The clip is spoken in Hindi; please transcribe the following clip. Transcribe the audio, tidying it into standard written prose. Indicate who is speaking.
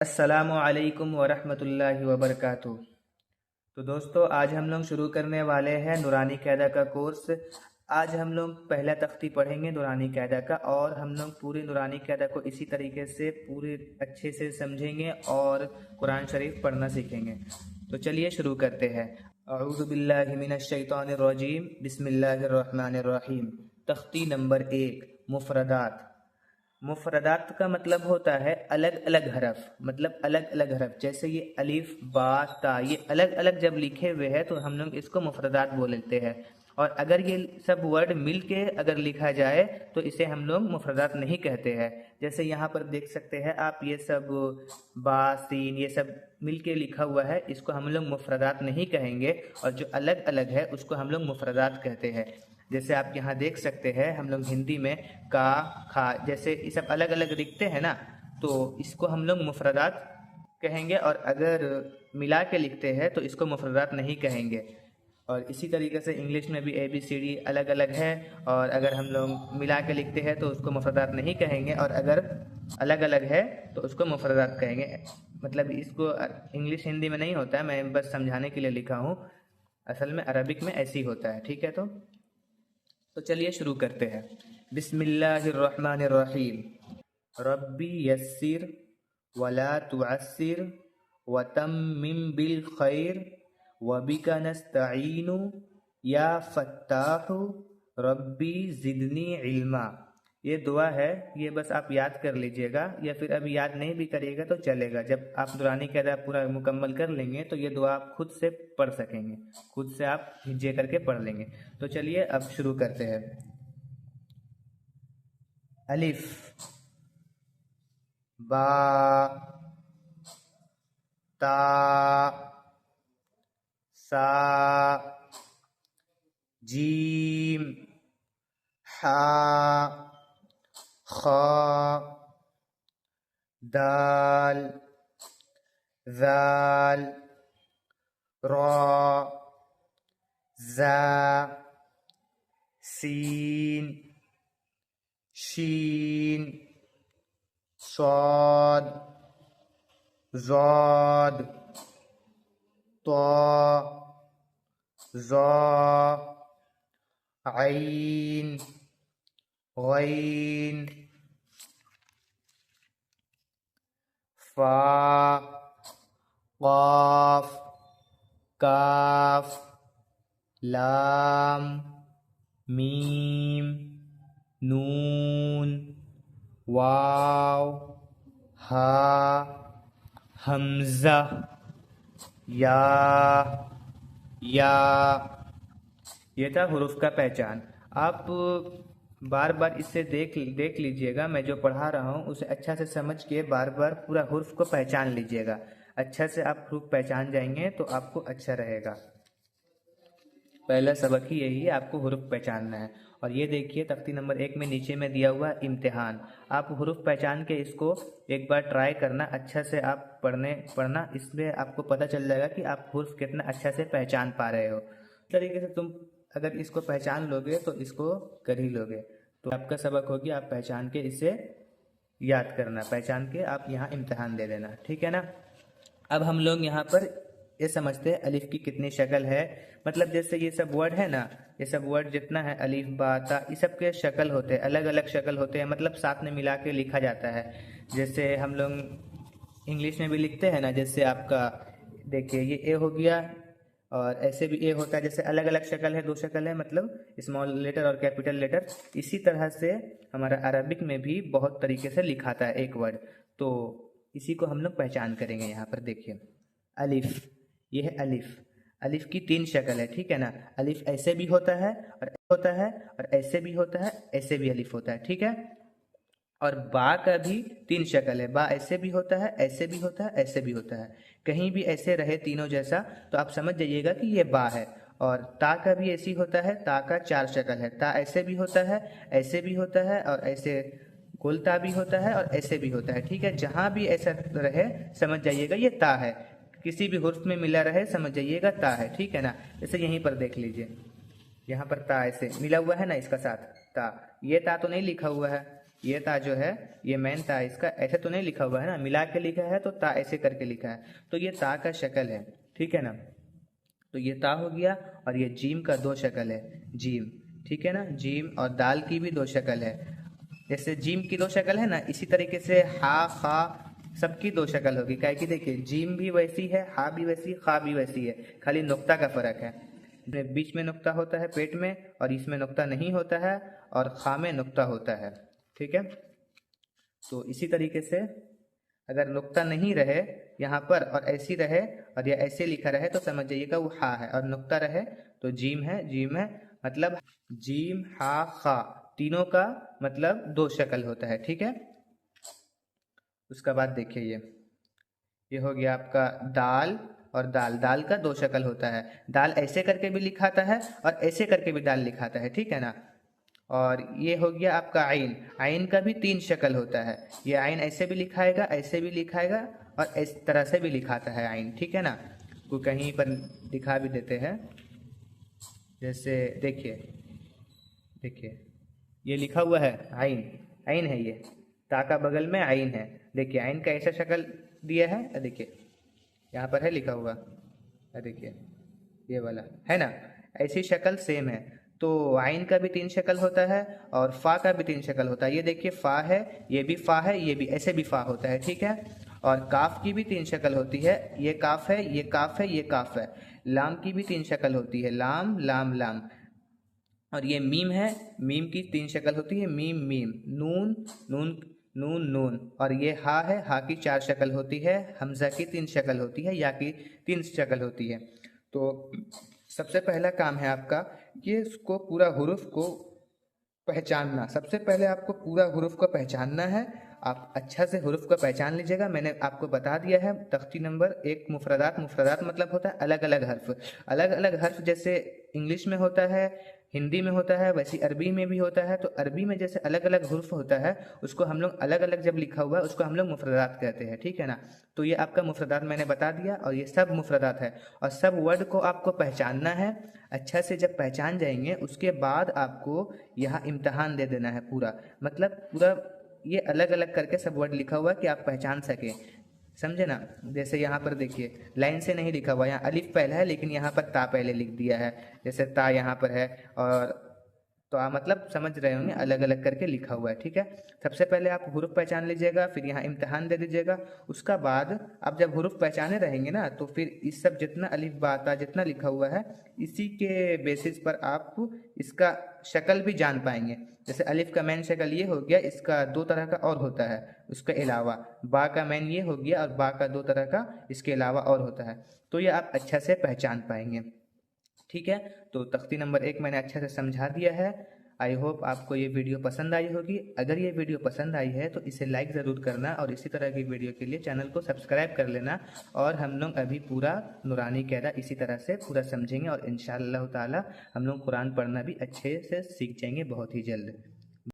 Speaker 1: अस्सलामु अलैकुम वरहमतुल्लाहि वबरकातुह। तो दोस्तों, आज हम लोग शुरू करने वाले हैं नूरानी कायदा का कोर्स। आज हम लोग पहला तख्ती पढ़ेंगे नूरानी कायदा का, और हम लोग पूरी नूरानी कायदा को इसी तरीके से पूरे अच्छे से समझेंगे और कुरान शरीफ पढ़ना सीखेंगे। तो चलिए शुरू करते हैं। अऊज़ु बिल्लाहि मिनश शैतानिर रजीम, बिस्मिल्लाहिर रहमानिर रहीम। तख्ती नंबर 1, मुफरदात। मुफरदात का मतलब होता है अलग अलग हरफ, मतलब अलग अलग हरफ। जैसे ये अलिफ बा ता, ये अलग अलग जब लिखे हुए हैं तो हम लोग इसको मुफरदात बोल लेते हैं। और अगर ये सब वर्ड मिल के अगर लिखा जाए तो इसे हम लोग मुफरदात नहीं कहते हैं। जैसे यहाँ पर देख सकते हैं आप, ये सब बा सीन ये सब मिल के लिखा हुआ है, इसको हम लोग मुफरदात नहीं कहेंगे। और जो अलग अलग है उसको हम लोग मुफरदात कहते हैं। जैसे आप यहाँ देख सकते हैं, हम लोग हिंदी में का खा जैसे ये सब अलग अलग दिखते हैं ना, तो इसको हम लोग मुफरदात कहेंगे। और अगर मिला के लिखते हैं तो इसको मुफरदात नहीं कहेंगे। और इसी तरीके से इंग्लिश में भी ABCD अलग अलग है, और अगर हम लोग मिला के लिखते हैं तो उसको मुफरदात नहीं कहेंगे, और अगर अलग अलग है तो उसको मुफरदात कहेंगे। मतलब इसको इंग्लिश हिंदी में नहीं होता है, मैं बस समझाने के लिए लिखा हूँ। असल में अरबिक में ऐसे ही होता है, ठीक है। तो चलिए शुरू करते हैं। बिस्मिल्लाहिर्रहमानिर्रहीम। रब्बी यस्सिर वला तुअस्सिर वतम्मिम बिल खैर वबिका नस्तईनु या फत्ताहु रब्बी ज़िदनी इल्मा। ये दुआ है, ये बस आप याद कर लीजिएगा, या फिर अभी याद नहीं भी करिएगा तो चलेगा। जब आप नूरानी कायदा पूरा मुकम्मल कर लेंगे तो ये दुआ आप खुद से पढ़ सकेंगे, खुद से आप हिज्जे करके पढ़ लेंगे। तो चलिए अब शुरू करते हैं। अलिफ बा ता सा जीम हा खा दाल ज़ाल रा ज़ा सीन शीन स्वाद ज़ाद ता ज़ा ऐन गैन फा क़ाफ काफ लाम मीम नून वाव हा हमज़ा या। ये था हुरूफ का पहचान। आप बार बार इससे देख लीजिएगा, मैं जो पढ़ा रहा हूँ उसे अच्छा से समझ के बार बार पूरा हुरूफ को पहचान लीजिएगा। अच्छा से आप हुरूफ पहचान जाएंगे तो आपको अच्छा रहेगा। पहला सबक ही यही है, आपको हुरूफ पहचानना है। और ये देखिए तख्ती नंबर 1 में नीचे में दिया हुआ इम्तिहान। आप हुरूफ पहचान के इसको एक बार ट्राई करना, अच्छा से आप पढ़ना, इसमें आपको पता चल जाएगा कि आप हुरूफ कितना अच्छा से पहचान पा रहे हो। इस तरीके से तुम अगर इसको पहचान लोगे तो इसको कर ही लोगे। तो आपका सबक होगी, आप पहचान के इसे याद करना, पहचान के आप यहाँ इम्तिहान दे देना, ठीक है ना। अब हम लोग यहाँ पर ये समझते हैं अलिफ की कितनी शक्ल है। मतलब जैसे ये सब वर्ड है ना, ये सब वर्ड जितना है अलिफ बा ता, ये सब के शक्ल होते हैं, अलग अलग शक्ल होते हैं, मतलब साथ में मिला के लिखा जाता है। जैसे हम लोग इंग्लिश में भी लिखते हैं ना, जैसे आपका देखिए ये ए हो गया, और ऐसे भी ए होता है। जैसे अलग अलग शक्ल है, दो शक्ल है, मतलब स्मॉल लेटर और कैपिटल लेटर। इसी तरह से हमारा अरबिक में भी बहुत तरीके से लिखाता है एक वर्ड। तो इसी को हम लोग पहचान करेंगे। यहाँ पर देखिए अलिफ, ये है अलिफ। अलिफ की 3 शक्ल है, ठीक है ना। अलिफ ऐसे भी होता है और ऐसे भी होता है, ऐसे भी अलिफ होता है, ठीक है। और बा का भी 3 शक्ल है, बा ऐसे भी होता है, ऐसे भी होता है, ऐसे भी होता है। कहीं भी ऐसे रहे तीनों जैसा तो आप समझ जाइएगा कि ये बा है। और ता का भी ऐसी होता है, ता का 4 शक्ल है, ता ऐसे भी होता है, ऐसे भी होता है, और ऐसे गोलता भी होता है, और ऐसे भी होता है, ठीक है। जहाँ भी ऐसा रहे समझ जाइएगा ये ता है। किसी भी हुर्फ में मिला रहे समझ जाइएगा ता है, ठीक है ना। जैसे यहीं पर देख लीजिए, यहाँ पर ता ऐसे मिला हुआ है ना, इसका साथ ता, ये ता तो नहीं लिखा हुआ है, ये ता जो है ये मेन ता, इसका ऐसे तो नहीं लिखा हुआ है ना, मिला के लिखा है तो ता ऐसे करके लिखा है, तो ये ता का शक्ल है, ठीक है ना। तो ये ता हो गया, और ये जीम का दो शक्ल है, जीम, ठीक है ना। जीम और दाल की भी दो शक्ल है, जैसे जीम की दो शक्ल है ना, इसी तरीके से हा खा सबकी दो शक्ल होगी। क्या कि देखिए जीम भी वैसी है, हा भी वैसी, खा भी वैसी है, खाली नुक्ता का फर्क है। बीच में नुक्ता होता है पेट में, और इसमें नुक्ता नहीं होता है, और खा में नुक्ता होता है, ठीक है। तो इसी तरीके से अगर नुक्ता नहीं रहे यहाँ पर और ऐसी रहे और या ऐसे लिखा रहे तो समझ जाइएगा वो हा है, और नुक्ता रहे तो जीम है, जीम है, मतलब जीम हा खा तीनों का मतलब दो शक्ल होता है, ठीक है। उसका बाद देखिए ये हो गया आपका दाल, और दाल, दाल का दो शक्ल होता है, दाल ऐसे करके भी लिखाता है और ऐसे करके भी दाल लिखाता है, ठीक है ना। और ये हो गया आपका आइन, आइन का भी तीन शक्ल होता है, ये आइन ऐसे भी लिखाएगा, ऐसे भी लिखाएगा, और इस तरह से भी लिखाता है आइन, ठीक है ना। को कहीं पर दिखा भी देते हैं, जैसे देखिए देखिए ये लिखा हुआ है आइन, आइन है ये, ता का बगल में आइन है, देखिए आइन का ऐसा शक्ल दिया है, देखिए यहाँ पर है लिखा हुआ, देखिए ये वाला है ना, ऐसी शक्ल सेम है। तो आइन का भी तीन शक्ल होता है और फा का भी तीन शक्ल होता है, ये देखिए फा है, ये भी फा है, ये भी ऐसे भी फा होता है, ठीक है। और काफ की भी तीन शक्ल होती है, ये काफ है, ये काफ है, ये काफ है। लाम की भी तीन शक्ल होती है, लाम लाम लाम। और ये मीम है, मीम की तीन शक्ल होती है, मीम मीम। नून नून नून नून। और ये हा है, हा की चार शक्ल होती है, हमजा की तीन शक्ल होती है, या की तीन शक्ल होती है। तो सबसे पहला काम है आपका ये इसको पूरा हुरूफ को पहचानना। सबसे पहले आपको पूरा हुरूफ को पहचानना है, आप अच्छा से हुरूफ को पहचान लीजिएगा। मैंने आपको बता दिया है तख्ती नंबर एक, मुफरदात, मुफरदात मतलब होता है अलग अलग हर्फ, अलग अलग हर्फ, जैसे इंग्लिश में होता है, हिंदी में होता है, वैसे अरबी में भी होता है। तो अरबी में जैसे अलग अलग हुर्फ होता है, उसको हम लोग अलग अलग जब लिखा हुआ है उसको हम लोग मुफरदात कहते हैं, ठीक है ना। तो ये आपका मुफरदात मैंने बता दिया, और ये सब मुफरदात है, और सब वर्ड को आपको पहचानना है। अच्छा से जब पहचान जाएंगे उसके बाद आपको यहाँ इम्तहान दे देना है पूरा, मतलब पूरा ये अलग अलग करके सब वर्ड लिखा हुआ है कि आप पहचान सके, समझे ना। जैसे यहाँ पर देखिए लाइन से नहीं लिखा हुआ, यहाँ अलिफ पहला है लेकिन यहाँ पर ता पहले लिख दिया है, जैसे ता यहाँ पर है, और तो आप मतलब समझ रहे होंगे अलग अलग करके लिखा हुआ है, ठीक है। सबसे पहले आप हुरूफ पहचान लीजिएगा, फिर यहाँ इम्तहान दे दीजिएगा। उसका बाद आप जब हुरूफ पहचाने रहेंगे ना, तो फिर इस सब जितना अलिफ बा ता जितना लिखा हुआ है, इसी के बेसिस पर आप इसका शक्ल भी जान पाएंगे। जैसे अलिफ का मेन शक्ल ये हो गया, इसका दो तरह का और होता है उसके अलावा। बा का मेन ये हो गया, और बा का दो तरह का इसके अलावा और होता है, तो ये आप अच्छा से पहचान पाएंगे, ठीक है। तो तख्ती नंबर एक मैंने अच्छा से समझा दिया है। आई होप आपको ये वीडियो पसंद आई होगी। अगर ये वीडियो पसंद आई है तो इसे लाइक ज़रूर करना, और इसी तरह की वीडियो के लिए चैनल को सब्सक्राइब कर लेना। और हम लोग अभी पूरा नूरानी कायदा इसी तरह से पूरा समझेंगे, और इंशाअल्लाह ताला हम लोग कुरान पढ़ना भी अच्छे से सीख जाएंगे बहुत ही जल्द।